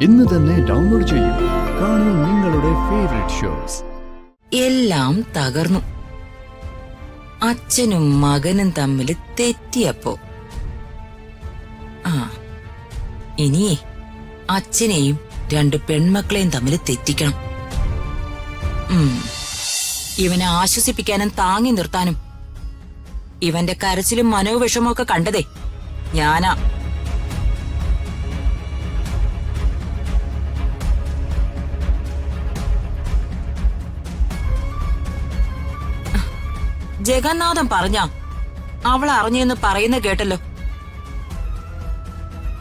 ഇന്ന് തന്നെ ഡൗൺലോഡ് ചെയ്യൂ. കാണൂ നിങ്ങളുടെ ഫേവറേറ്റ് ഷോസ്. എല്ലാം തകർന്നു. അച്ഛനും മകനും തമ്മിൽ തെറ്റിയപ്പോ ഇനിയേ അച്ഛനെയും രണ്ട് പെൺമക്കളെയും തമ്മിൽ തെറ്റിക്കണം. ഇവനെ ആശ്വസിപ്പിക്കാനും താങ്ങി നിർത്താനും ഇവന്റെ കരച്ചിലും മനോവിഷമവും ഒക്കെ കണ്ടതേ ഞാനാ. ജഗന്നാഥൻ പറഞ്ഞ അവൾ അറിഞ്ഞെന്ന് പറയുന്ന കേട്ടല്ലോ.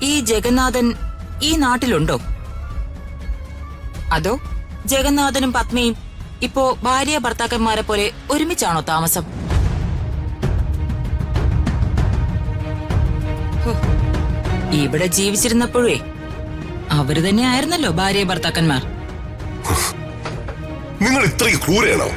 ഈ ജഗന്നാഥൻ ഈ നാട്ടിലുണ്ടോ? അതോ ജഗന്നാഥനും പത്മയും ഇപ്പോ ഭാര്യ ഭർത്താക്കന്മാരെ പോലെ ഒരുമിച്ചാണോ താമസം? ഇവിടെ ജീവിച്ചിരുന്നപ്പോഴേ അവര് തന്നെ ആയിരുന്നല്ലോ ഭാര്യ ഭർത്താക്കന്മാർ. നിങ്ങൾ ഇത്രയും ക്രൂരയാണോ?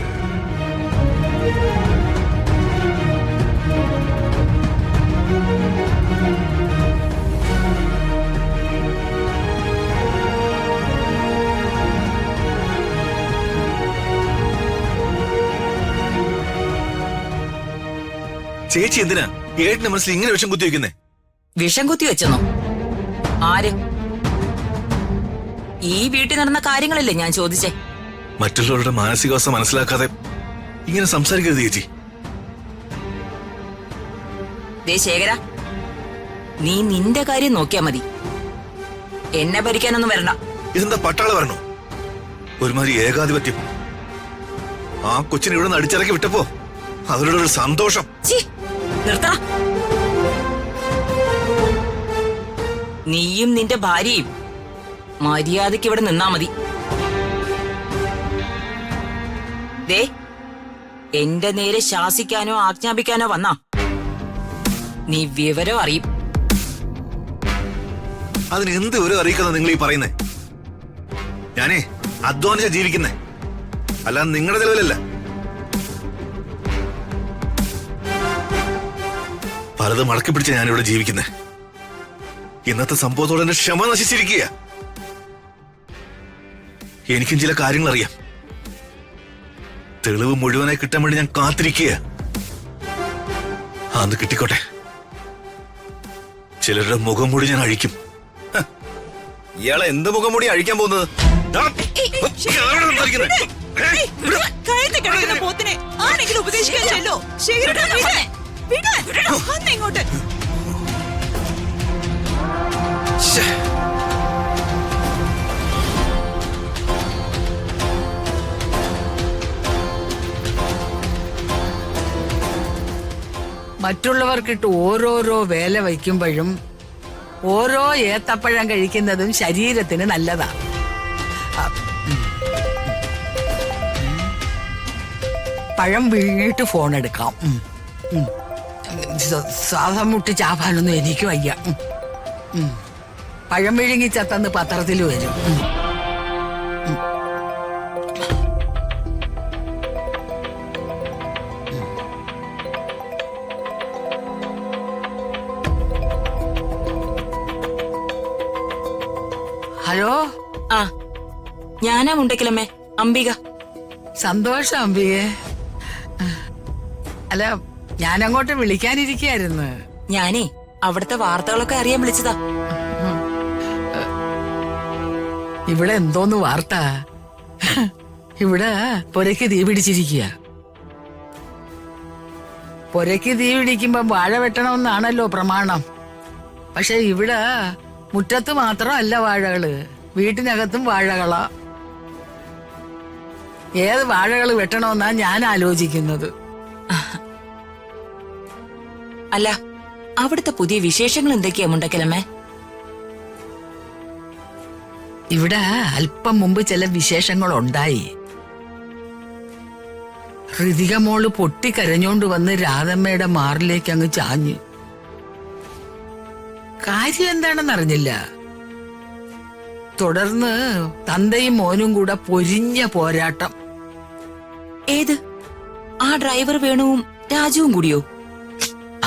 ചേച്ചി എന്തിനാ ഏട്ടന്റെ മനസ്സിൽ ഇങ്ങനെ വിഷം കുത്തി വെക്കുന്നേ? വിഷം കുത്തി വെച്ചെന്നോ? ആര്? ഈ വീട്ടിൽ നടന്ന കാര്യങ്ങളല്ലേ ഞാൻ ചോദിച്ചേ. മറ്റുള്ളവരുടെ മാനസികാവസ്ഥ മനസ്സിലാക്കാതെ ഇങ്ങനെ സംസാരിക്കരുത് ചേച്ചി. ദേ ശേഖര, നീ നിന്റെ കാര്യം നോക്കിയാ മതി, എന്നെ ഭരിക്കാനൊന്നും വരണ്ട. ഇതെന്താ പട്ടാള വരണോ? ഒരുമാതിരി ഏകാധിപത്യം. ആ കൊച്ചിനെ ഇവിടെ നിന്ന് അടിച്ചിറക്കി വിട്ടപ്പോ അവരുടെ ഒരു സന്തോഷം. നിർത്ത. നീയും നിന്റെ ഭാര്യയും മര്യാദയ്ക്ക് ഇവിടെ നിന്നാ മതി. ദേ, എന്റെ നേരെ ശാസിക്കാനോ ആജ്ഞാപിക്കാനോ വന്നാ നീ വിവരം അറിയും. അതിന് എന്ത് വിവരം അറിയിക്കുന്ന നിങ്ങൾ ഈ പറയുന്നേ? ഞാനേ അധ്വാനിച്ച ജീവിക്കുന്നേ, അല്ലാതെ നിങ്ങളുടെ നിലവിലല്ല. പലതും മടക്കി പിടിച്ച ഞാനിവിടെ ജീവിക്കുന്നേ. ഇന്നത്തെ സംഭവത്തോടെ എന്റെ ക്ഷമ നശിച്ചിരിക്കുക. എനിക്കും ചില കാര്യങ്ങൾ അറിയാം. തെളിവ് മുഴുവനായി കിട്ടാൻ വേണ്ടി ഞാൻ കാത്തിരിക്കുക. അത് കിട്ടിക്കോട്ടെ. ചിലരുടെ മുഖം മൂടി ഞാൻ അഴിക്കും. ഇയാളെ എന്ത് മുഖം മൂടി അഴിക്കാൻ പോകുന്നത്? ഇങ്ങോട്ട് മറ്റുള്ളവർക്കിട്ട് ഓരോരോ വേല വയ്ക്കുമ്പോഴും ഓരോ ഏത്തപ്പഴം കഴിക്കുന്നതും ശരീരത്തിന് നല്ലതാ. പഴം വിഴുങ്ങിയിട്ട് ഫോൺ എടുക്കാം. ശ്വാസം മുട്ടി ചാവാനൊന്നും എനിക്ക് വയ്യ. പഴം വിഴുങ്ങി ചത്തന്ന് പത്രത്തിൽ വരും. ഹലോ. ഞാനാ മുണ്ടക്കലമ്മേ, അംബിക. സന്തോഷം അംബികേ. അല്ല, ഞാനങ്ങോട്ട് വിളിക്കാനിരിക്കായിരുന്നു. ഞാനേ അവിടുത്തെ വാർത്തകളൊക്കെ അറിയാൻ വിളിച്ചതാ. ഇവിടെ എന്തോന്ന് വാർത്ത? ഇവിടെ പുരയ്ക്ക് തീ പിടിച്ചിരിക്കുക. പുരയ്ക്ക് തീ പിടിക്കുമ്പോ വാഴ വെട്ടണമെന്നാണല്ലോ പ്രമാണം. പക്ഷെ ഇവിടെ മുറ്റത്ത് മാത്രമല്ല വാഴകള്, വീട്ടിനകത്തും വാഴകളാ. ഏത് വാഴകൾ വെട്ടണമെന്നാ ഞാൻ ആലോചിക്കുന്നത്. അല്ല, അവിടുത്തെ പുതിയ വിശേഷങ്ങൾ എന്തൊക്കെയാ മുണ്ടക്കലമ്മേ? ഇവിടെ അല്പം മുമ്പ് ചില വിശേഷങ്ങൾ ഉണ്ടായി. ഋതിക മോള് പൊട്ടിക്കരഞ്ഞോണ്ട് വന്ന് രാധമ്മയുടെ മാറിലേക്ക് അങ്ങ് ചാഞ്ഞു. കാര്യം എന്താണെന്ന് അറിഞ്ഞില്ല. തുടർന്ന് തന്തയും മോനും കൂടെ പൊരിഞ്ഞ പോരാട്ടം. ഏത്? ആ ഡ്രൈവർ വേണുവും രാജുവും കൂടിയോ?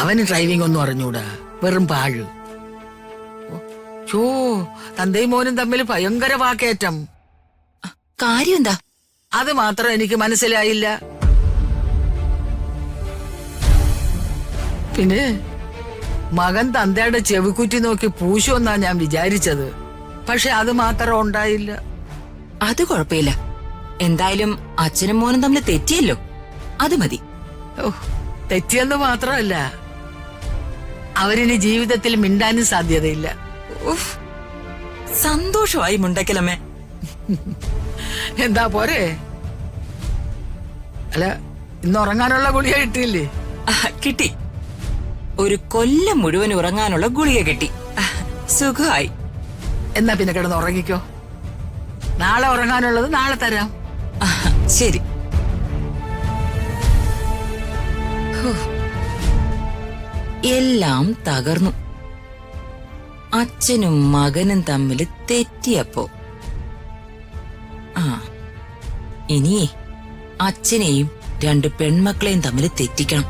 അവന് ഡ്രൈവിംഗ് ഒന്നും അറിഞ്ഞൂടാ, വെറും പാഴ്. ഷോ തന്തയും മോനും തമ്മിൽ ഭയങ്കര വാക്കേറ്റം. കാര്യം എന്താ? അത് മാത്രം എനിക്ക് മനസ്സിലായില്ല. പിന്നെ മകൻ തന്തയുടെ ചെവിക്കുറ്റി നോക്കി പൂശുമെന്നാ ഞാൻ വിചാരിച്ചത്. പക്ഷെ അത് മാത്രം ഉണ്ടായില്ല. അത് കുഴപ്പമില്ല. എന്തായാലും അച്ഛനും മോനും തമ്മിൽ തെറ്റിയല്ലോ, അത് മതി. ഓ, തെറ്റിയെന്ന് മാത്രമല്ല, അവരിനി ജീവിതത്തിൽ മിണ്ടാനും സാധ്യതയില്ല. ഉഫ്, സന്തോഷമായി മുണ്ടക്കലമ്മേ. എന്താ പോരെ? അല്ല, ഇന്ന് ഉറങ്ങാനുള്ള ഗുളിക കിട്ടിയില്ലേ? കിട്ടി. ഒരു കൊല്ലം മുഴുവൻ ഉറങ്ങാനുള്ള ഗുളിക കിട്ടി. സുഖമായി. എന്നാ പിന്നെ കിടന്ന് ഉറങ്ങിക്കോ. നാളെ ഉറങ്ങാനുള്ളത് നാളെ തരാം. ശരി. എല്ലാം തകർന്നു. അച്ഛനും മകനും തമ്മിൽ തെറ്റിയപ്പോ. ഇനിയേ അച്ഛനെയും 2 പെൺമക്കളെയും തമ്മിൽ തെറ്റിക്കണം.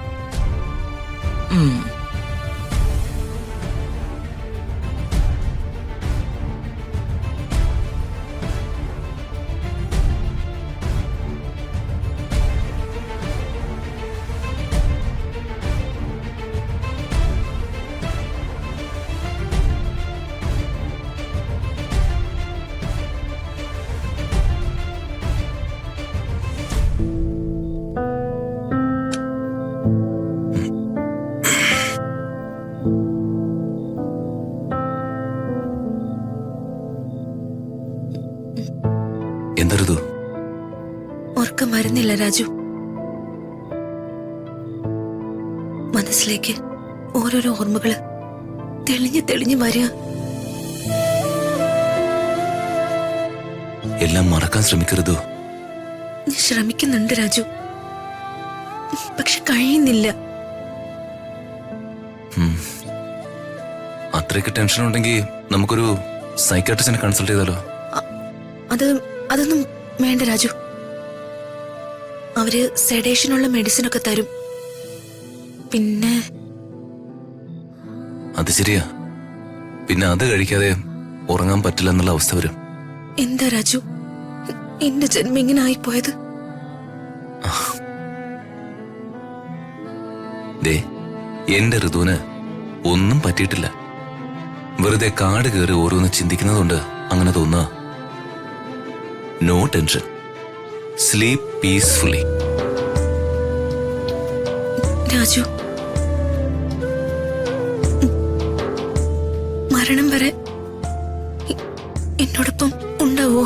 എന്തരുതു? ഉറക്കം വരുന്നില്ല രാജു. മനസ്സിലേക്ക് ഓരോരോ ഓർമ്മകള് തെളിഞ്ഞു തെളിഞ്ഞു വരിക. എല്ലാം മറക്കാൻ ശ്രമിക്കരുതോ? ഞാൻ ശ്രമിക്കുന്നുണ്ട് രാജു, പക്ഷെ കഴിയുന്നില്ല. അത്രയ്ക്ക് ടെൻഷൻ ഉണ്ടെങ്കിൽ നമുക്കൊരു സൈക്കാട്രിസ്റ്റിനെ കൺസൾട്ട് ചെയ്താലോ? അതൊന്നും വേണ്ട രാജു. അവര് സെഡേഷനുള്ള മെഡിസിൻ ഒക്കെ തരും. പിന്നെ അത് ശരിയാ. പിന്നെ അത് കഴിക്കാതെ ഉറങ്ങാൻ പറ്റില്ല എന്നുള്ള അവസ്ഥ വരും. എന്താ രാജു എന്റെ ജന്മം ഇങ്ങനെ ആയിപ്പോയത്? ദേ, എന്റെ ഋതുവിന് ഒന്നും പറ്റിയിട്ടില്ല. വെറുതെ കാട് കയറി ഓരോന്ന് ചിന്തിക്കുന്നതുകൊണ്ട് അങ്ങനെ തോന്നുക. No tension. Sleep peacefully. Raju, മരണം വരെ എന്നോടൊപ്പം ഉണ്ടാവോ?